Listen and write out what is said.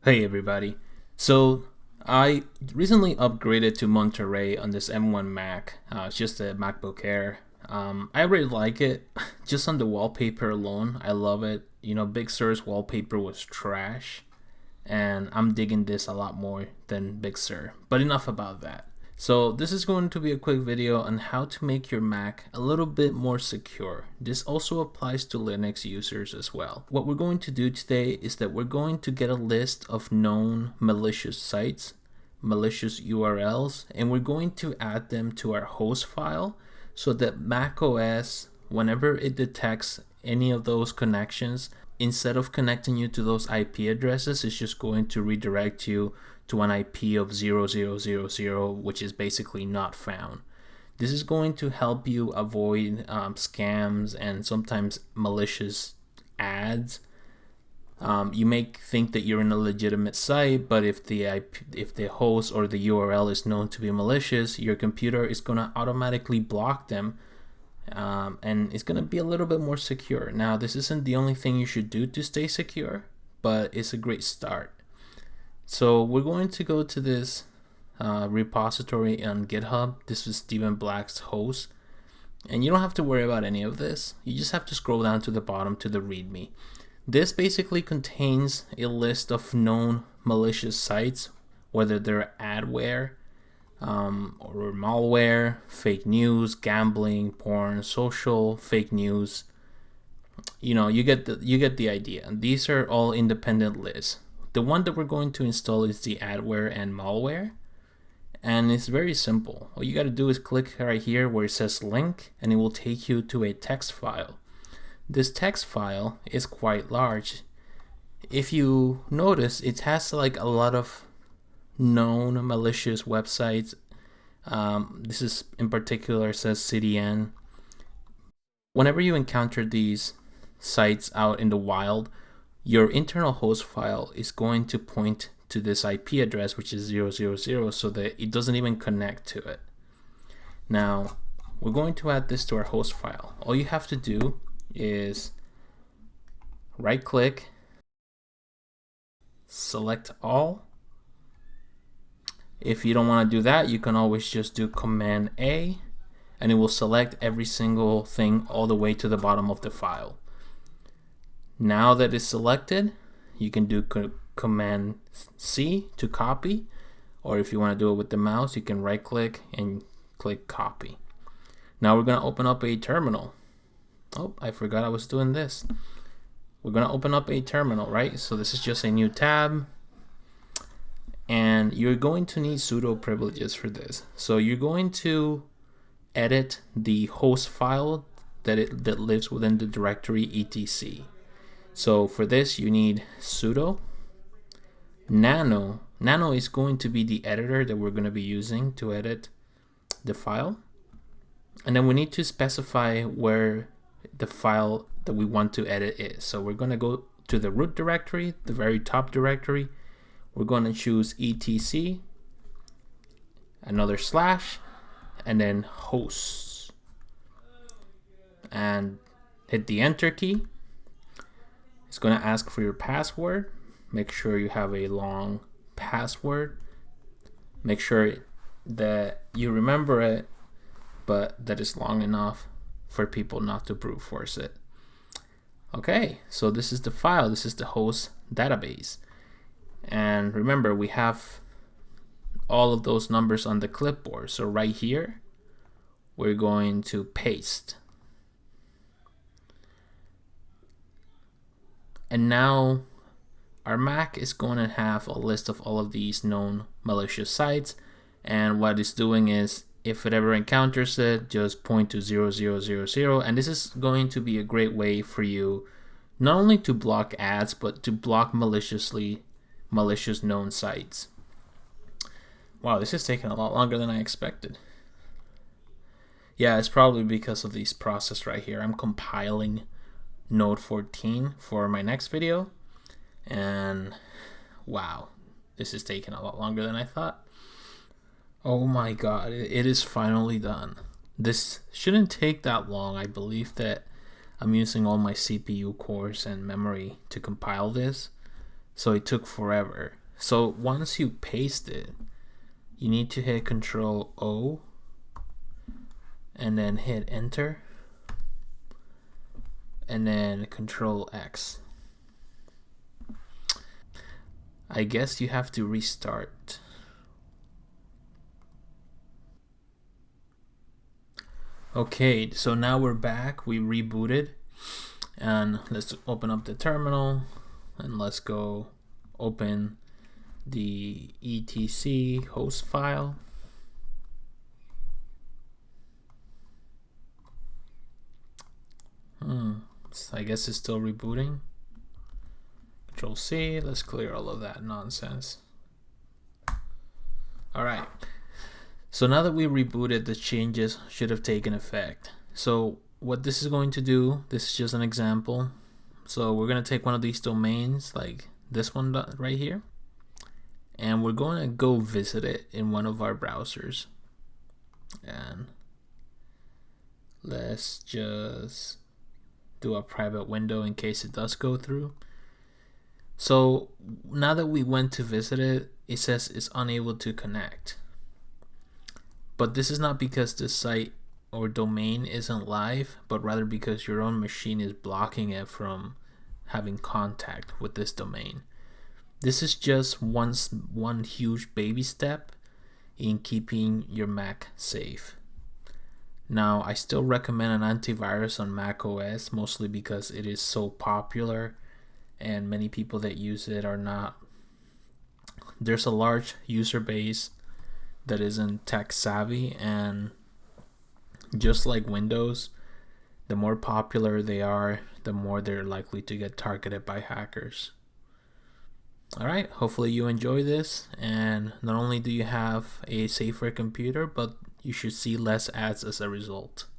Hey everybody. So I recently upgraded to Monterey on this M1 Mac. It's just a MacBook Air. I really like it. Just on the wallpaper alone, I love it. Big Sur's wallpaper was trash, and I'm digging this a lot more than Big Sur. But enough about that. So this is going to be a quick video on how to make your Mac a little bit more secure. This also applies to Linux users as well. What we're going to do today is that we're going to get a list of known malicious sites, malicious URLs, and we're going to add them to our host file so that macOS, whenever it detects any of those connections, instead of connecting you to those IP addresses, it's just going to redirect you to an IP of 0000, which is basically not found. This is going to help you avoid scams and sometimes malicious ads. You may think that you're in a legitimate site, but if the host or the URL is known to be malicious, your computer is going to automatically block them, and it's going to be a little bit more secure. Now, this isn't the only thing you should do to stay secure, but it's a great start. So we're going to go to this repository on GitHub. This is Stephen Black's host, and you don't have to worry about any of this. You just have to scroll down to the bottom to the README. This basically contains a list of known malicious sites, whether they're adware or malware, fake news, gambling, porn, social, fake news. You get the idea. These are all independent lists. The one that we're going to install is the adware and malware, and it's very simple. All you got to do is click right here where it says link, and it will take you to a text file. This text file is quite large. If you notice, it has like a lot of known malicious websites. This is in particular says CDN. Whenever you encounter these sites out in the wild, your internal host file is going to point to this IP address, which is 000, so that it doesn't even connect to it. Now, we're going to add this to our host file. All you have to do is right click, select all. If you don't want to do that, you can always just do Command A, and it will select every single thing all the way to the bottom of the file. Now that it's selected, you can do Command C to copy, or if you want to do it with the mouse, you can right click and click copy. Now we're going to open up a terminal. Oh, I forgot I was doing this. We're going to open up a terminal, right? So this is just a new tab, and you're going to need sudo privileges for this. So you're going to edit the host file that lives within the directory etc. So for this, you need sudo nano. Nano is going to be the editor that we're going to be using to edit the file. And then we need to specify where the file that we want to edit is. So we're going to go to the root directory, the very top directory. We're going to choose etc, another slash, and then hosts. And hit the enter key. It's going to ask for your password. Make sure you have a long password. Make sure that you remember it, but that is long enough for people not to brute force it. Okay, so this is the file. This is the host database. And remember, we have all of those numbers on the clipboard. So right here, we're going to paste. And now our Mac is going to have a list of all of these known malicious sites, and what it's doing is if it ever encounters it, just point to 0000, and this is going to be a great way for you not only to block ads, but to block malicious known sites. Wow, this is taking a lot longer than I expected. Yeah, it's probably because of this process right here. I'm compiling Node 14 for my next video, and wow, this is taking a lot longer than I thought. Oh my god, it is finally done. This shouldn't take that long. I believe that I'm using all my CPU cores and memory to compile this, So it took forever. So once you paste it, you need to hit Control O and then hit enter and then Control X. I guess you have to restart. Okay, so now we're back. We rebooted, and let's open up the terminal and let's go open the etc host file. I guess it's still rebooting. Control C, let's clear all of that nonsense. Alright, so now that we rebooted, the changes should have taken effect. So what this is going to do, this is just an example. So we're going to take one of these domains, like this one right here, and we're going to go visit it in one of our browsers. And let's just do a private window in case it does go through. So now that we went to visit it, it says it's unable to connect. But this is not because the site or domain isn't live, but rather because your own machine is blocking it from having contact with this domain. This is just one huge baby step in keeping your Mac safe. Now, I still recommend an antivirus on Mac OS, mostly because it is so popular and many people that use it are not. There's a large user base that isn't tech savvy, and just like Windows, the more popular they are, the more they're likely to get targeted by hackers. Alright, hopefully you enjoy this, and not only do you have a safer computer, but you should see less ads as a result.